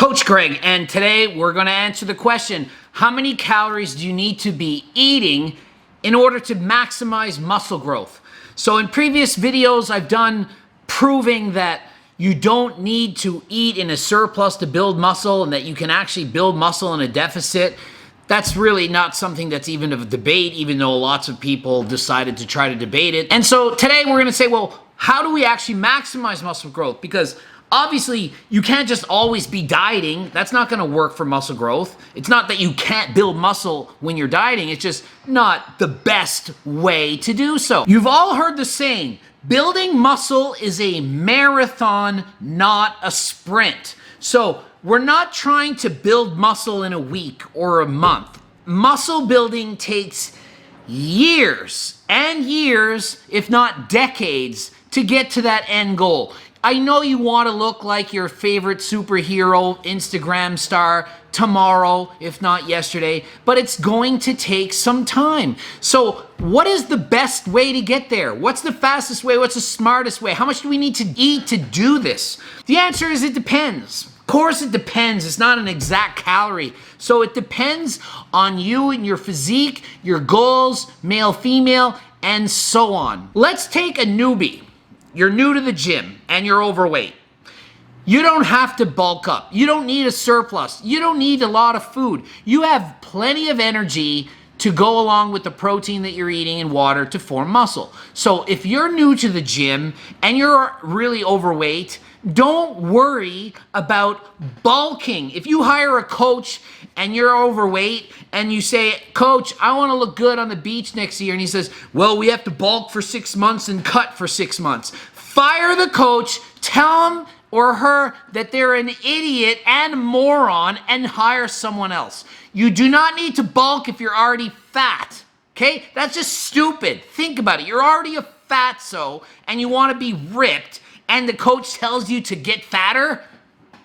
Coach Greg, and today we're going to answer the question, how many calories do you need to be eating in order to maximize muscle growth? So in previous videos, I've done proving that you don't need to eat in a surplus to build muscle and that you can actually build muscle in a deficit. That's really not something that's even a debate, even though lots of people decided to try to debate it. And so today we're going to say, well, how do we actually maximize muscle growth? Because obviously, you can't just always be dieting. That's not going to work for muscle growth. It's not that you can't build muscle when you're dieting. It's just not the best way to do so. You've all heard the saying, building muscle is a marathon, not a sprint. So we're not trying to build muscle in a week or a month. Muscle building takes years and years, if not decades, to get to that end goal. I know you want to look like your favorite superhero Instagram star tomorrow, if not yesterday, but it's going to take some time. So what is the best way to get there? What's the fastest way? What's the smartest way? How much do we need to eat to do this? The answer is it depends. Of course it depends. It's not an exact calorie. So it depends on you and your physique, your goals, male, female, and so on. Let's take a newbie. You're new to the gym and you're overweight. You don't have to bulk up. You don't need a surplus. You don't need a lot of food. You have plenty of energy to go along with the protein that you're eating and water to form muscle. So if you're new to the gym and you're really overweight, don't worry about bulking. If you hire a coach and you're overweight and you say, Coach, I want to look good on the beach next year, and he says, well, we have to bulk for 6 months and cut for 6 months. Fire the coach, tell him or her that they're an idiot and a moron, and hire someone else. You do not need to bulk if you're already fat, okay? That's just stupid. Think about it. You're already a fatso and you want to be ripped, and the coach tells you to get fatter?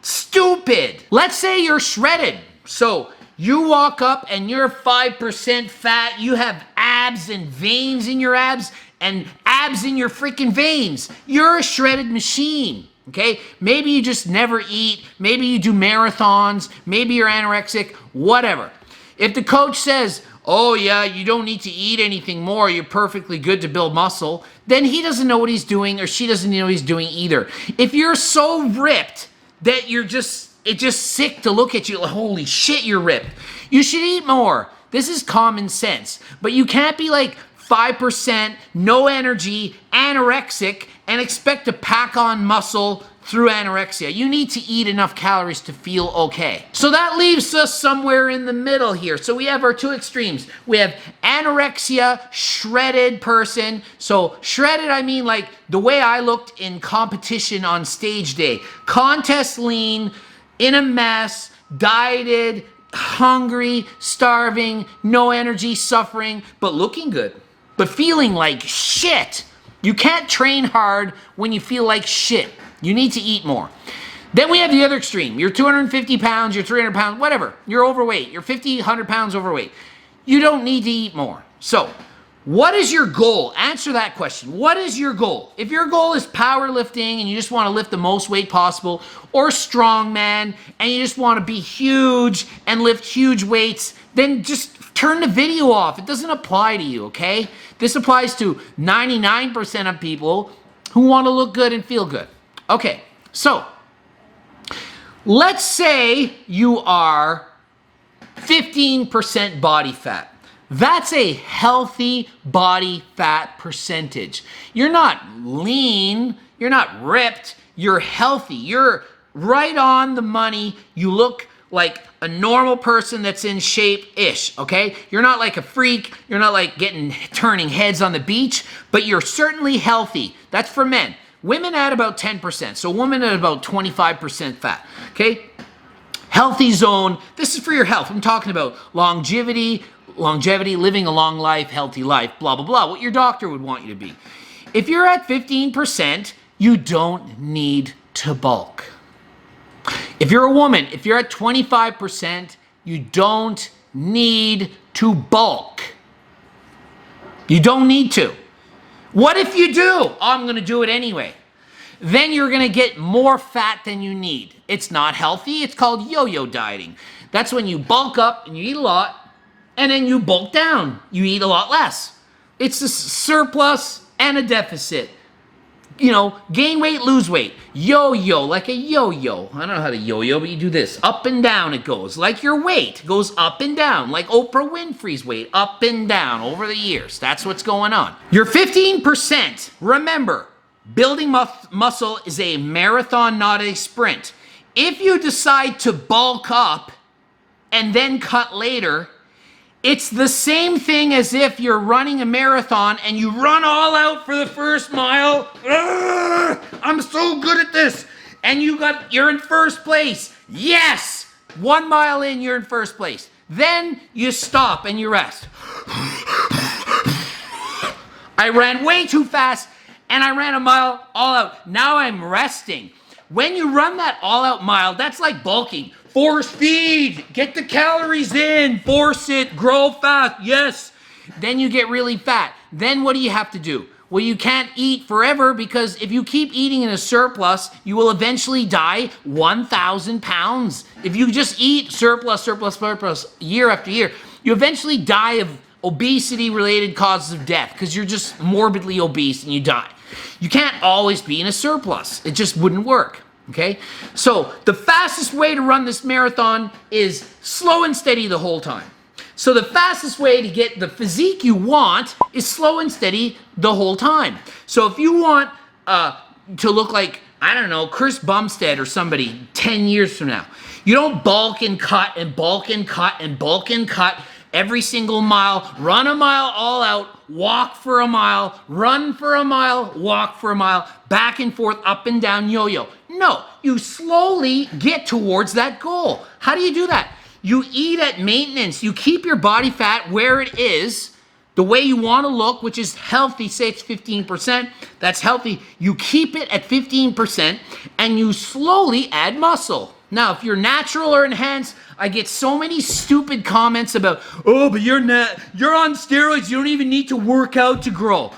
Stupid. Let's say you're shredded. So you walk up and you're 5% fat. You have abs and veins in your abs and abs in your freaking veins. You're a shredded machine, okay? Maybe you just never eat. Maybe you do marathons. Maybe you're anorexic, whatever. If the coach says, oh yeah, you don't need to eat anything more, you're perfectly good to build muscle, then he doesn't know what he's doing, or she doesn't know what he's doing either. If you're so ripped that it's just sick to look at you, like, holy shit, you're ripped, you should eat more. This is common sense. But you can't be like 5%, no energy, anorexic, and expect to pack on muscle through anorexia. You need to eat enough calories to feel okay. So that leaves us somewhere in the middle here. So we have our two extremes. We have anorexia, shredded person. So shredded, I mean like the way I looked in competition on stage day. Contest lean, in a mess, dieted, hungry, starving, no energy, suffering, but looking good, but feeling like shit. You can't train hard when you feel like shit. You need to eat more. Then we have the other extreme. You're 250 pounds, you're 300 pounds, whatever. You're overweight. You're 50, 100 pounds overweight. You don't need to eat more. So, what is your goal? Answer that question. What is your goal? If your goal is powerlifting and you just want to lift the most weight possible, or strongman and you just want to be huge and lift huge weights, then just turn the video off. It doesn't apply to you, okay? This applies to 99% of people who want to look good and feel good. Okay, so let's say you are 15% body fat. That's a healthy body fat percentage. You're not lean, you're not ripped, you're healthy. You're right on the money. You look like a normal person that's in shape-ish, okay? You're not like a freak, you're not like turning heads on the beach, but you're certainly healthy. That's for men. Women at about 10%, so women at about 25% fat, okay? Healthy zone, this is for your health. I'm talking about longevity, living a long life, healthy life, blah, blah, blah, what your doctor would want you to be. If you're at 15%, you don't need to bulk. If you're a woman, if you're at 25%, you don't need to bulk. You don't need to. What if you do? Oh, I'm going to do it anyway. then you're gonna get more fat than you need. It's not healthy, it's called yo-yo dieting. That's when you bulk up and you eat a lot, and then you bulk down, you eat a lot less. It's a surplus and a deficit. You know, gain weight, lose weight. Yo-yo, like a yo-yo. I don't know how to yo-yo, but you do this. Up and down it goes. Like your weight goes up and down. Like Oprah Winfrey's weight, up and down over the years. That's what's going on. Your 15%, remember, building muscle is a marathon, not a sprint. If you decide to bulk up and then cut later, it's the same thing as if you're running a marathon and you run all out for the first mile. I'm so good at this. And you're in first place. Yes! 1 mile in, you're in first place. Then you stop and you rest. I ran way too fast and I ran a mile all out. Now I'm resting. When you run that all out mile, that's like bulking. Force feed, get the calories in, force it, grow fast, yes. Then you get really fat. Then what do you have to do? Well, you can't eat forever because if you keep eating in a surplus, you will eventually die 1,000 pounds. If you just eat surplus year after year, you eventually die of obesity-related causes of death because you're just morbidly obese and you die. You can't always be in a surplus. It just wouldn't work. Okay, so the fastest way to run this marathon is slow and steady the whole time. So the fastest way to get the physique you want is slow and steady the whole time. So if you want to look like, I don't know, Chris Bumstead or somebody 10 years from now, you don't bulk and cut and bulk and cut and bulk and cut every single mile, run a mile all out, walk for a mile, run for a mile, walk for a mile, back and forth, up and down, yo-yo. No, you slowly get towards that goal. How do you do that? You eat at maintenance. You keep your body fat where it is, the way you want to look, which is healthy, say it's 15%, that's healthy. You keep it at 15% and you slowly add muscle. Now, if you're natural or enhanced, I get so many stupid comments about, oh, but you're on steroids, you don't even need to work out to grow.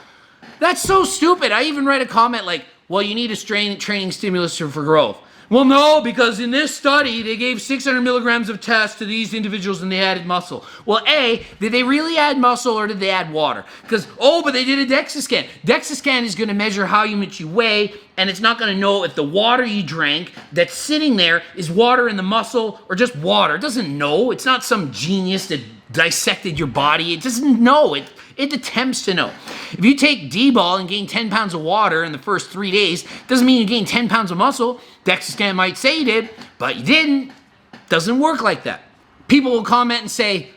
That's so stupid. I even write a comment like, well, you need a training stimulus for growth. Well, no, because in this study, they gave 600 milligrams of test to these individuals and they added muscle. Well, A, did they really add muscle or did they add water? Because, oh, but they did a DEXA scan. DEXA scan is going to measure how much you weigh, and it's not going to know if the water you drank that's sitting there is water in the muscle or just water. It doesn't know. It's not some genius that dissected your body. It doesn't know. It attempts to know. If you take D-ball and gain 10 pounds of water in the first 3 days, doesn't mean you gain 10 pounds of muscle. DEXA scan might say you did, but you didn't. Doesn't work like that. People will comment and say,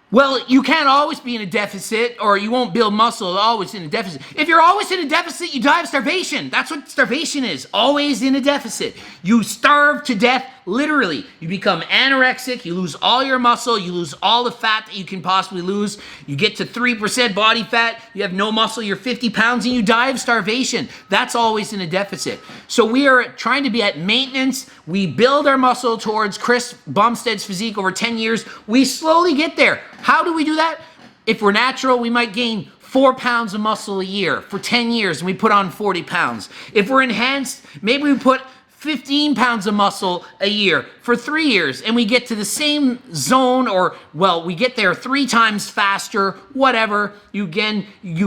well, you can't always be in a deficit or you won't build muscle always in a deficit. If you're always in a deficit, you die of starvation. That's what starvation is, always in a deficit. You starve to death, literally. You become anorexic, you lose all your muscle, you lose all the fat that you can possibly lose. You get to 3% body fat, you have no muscle, you're 50 pounds and you die of starvation. That's always in a deficit. So we are trying to be at maintenance. We build our muscle towards Chris Bumstead's physique over 10 years. We slowly get there. How do we do that? If we're natural, we might gain 4 pounds of muscle a year for 10 years and we put on 40 pounds. If we're enhanced, maybe we put 15 pounds of muscle a year for 3 years and we get to the same zone, or, well, we get there 3 times faster, whatever. You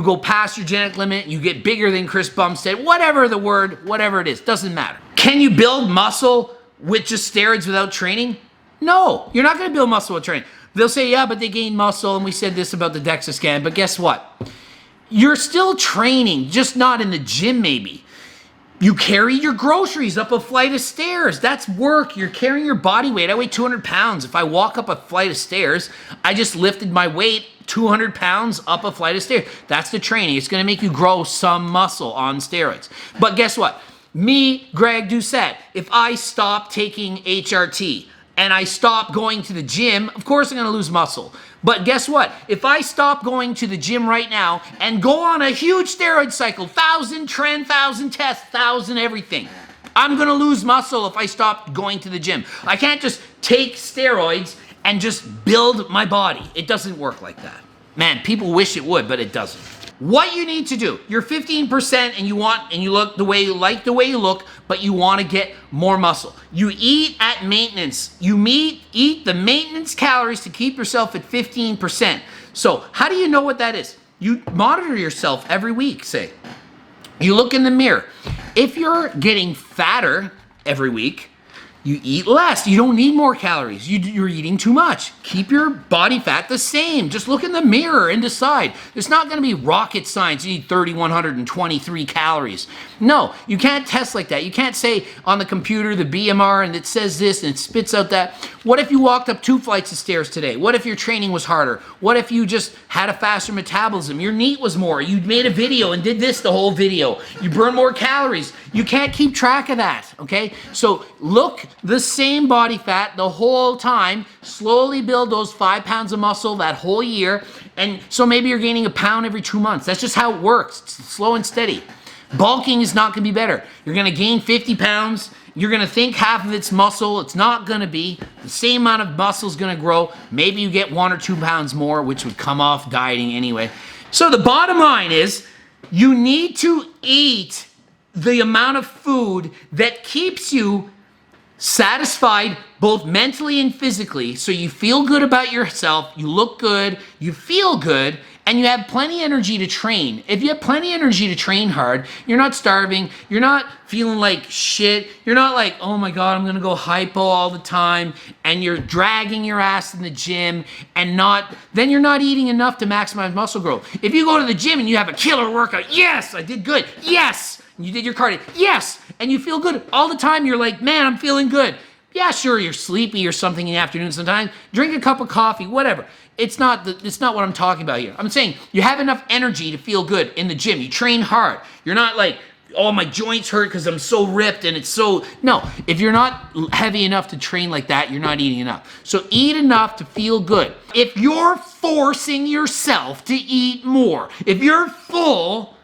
go past your genetic limit, you get bigger than Chris Bumstead, whatever the word, whatever it is, doesn't matter. Can you build muscle with just steroids without training? No, you're not going to build muscle with training. They'll say, yeah, but they gain muscle, and we said this about the DEXA scan, but guess what? You're still training, just not in the gym maybe. You carry your groceries up a flight of stairs. That's work. You're carrying your body weight. I weigh 200 pounds. If I walk up a flight of stairs, I just lifted my weight 200 pounds up a flight of stairs. That's the training. It's going to make you grow some muscle on steroids. But guess what? Me, Greg Doucette, if I stop taking HRT, and I stop going to the gym, of course I'm going to lose muscle. But guess what? If I stop going to the gym right now and go on a huge steroid cycle, 1,000 tren, 1,000 tests, 1,000 everything, I'm going to lose muscle if I stop going to the gym. I can't just take steroids and just build my body. It doesn't work like that. Man, people wish it would, but it doesn't. What you need to do, you're 15% and you look the way you like the way you look, but you want to get more muscle. You eat at maintenance. Eat the maintenance calories to keep yourself at 15%. So how do you know what that is? You monitor yourself every week, say. You look in the mirror. If you're getting fatter every week, you eat less. You don't need more calories. You're eating too much. Keep your body fat the same. Just look in the mirror and decide. It's not going to be rocket science. You need 3,123 calories. No, you can't test like that. You can't say on the computer, the BMR, and it says this and it spits out that. What if you walked up 2 flights of stairs today? What if your training was harder? What if you just had a faster metabolism? Your NEAT was more. You made a video and did this the whole video. You burn more calories. You can't keep track of that, okay? So look the same body fat the whole time, slowly build those 5 pounds of muscle that whole year, and so maybe you're gaining a pound every 2 months. That's just how it works. It's slow and steady. Bulking is not going to be better. You're going to gain 50 pounds. You're going to think half of it's muscle. It's not going to be. The same amount of muscle is going to grow. Maybe you get 1 or 2 pounds more, which would come off dieting anyway. So the bottom line is you need to eat the amount of food that keeps you satisfied both mentally and physically, so you feel good about yourself, you look good, you feel good, and you have plenty of energy to train. If you have plenty of energy to train hard, you're not starving, you're not feeling like shit, you're not like, oh my God, I'm gonna go hypo all the time, and you're dragging your ass in the gym, and then you're not eating enough to maximize muscle growth. If you go to the gym and you have a killer workout, yes, I did good, yes, and you did your cardio, yes, and you feel good all the time, you're like, man, I'm feeling good. Yeah, sure, you're sleepy or something in the afternoon sometimes. Drink a cup of coffee, whatever. It's not what I'm talking about here. I'm saying you have enough energy to feel good in the gym. You train hard. You're not like, oh, my joints hurt because I'm so ripped and it's so... No, if you're not heavy enough to train like that, you're not eating enough. So eat enough to feel good. If you're forcing yourself to eat more, if you're full,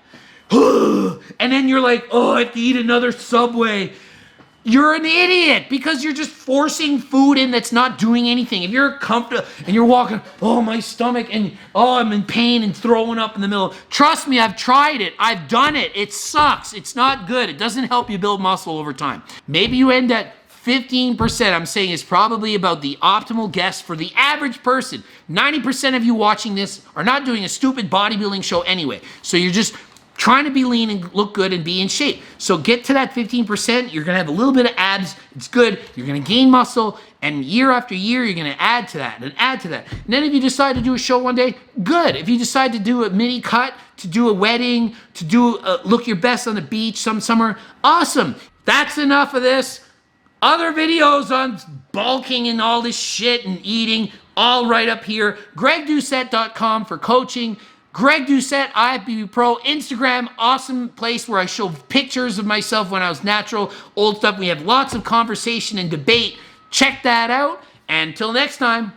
and then you're like, oh, I have to eat another Subway, you're an idiot because you're just forcing food in that's not doing anything. If you're comfortable and you're walking, oh, my stomach, and oh, I'm in pain and throwing up in the middle. Trust me, I've tried it. I've done it. It sucks. It's not good. It doesn't help you build muscle over time. Maybe you end at 15%, I'm saying, is probably about the optimal guess for the average person. 90% of you watching this are not doing a stupid bodybuilding show anyway. So you're just trying to be lean and look good and be in shape. So get to that 15%. You're going to have a little bit of abs. It's good. You're going to gain muscle. And year after year, you're going to add to that and add to that. And then if you decide to do a show one day, good. If you decide to do a mini cut, to do a wedding, to do look your best on the beach some summer, awesome. That's enough of this. Other videos on bulking and all this shit and eating, all right up here. GregDoucette.com for coaching. Greg Doucette, IFBB Pro. Instagram, awesome place where I show pictures of myself when I was natural, old stuff. We have lots of conversation and debate. Check that out. And until next time.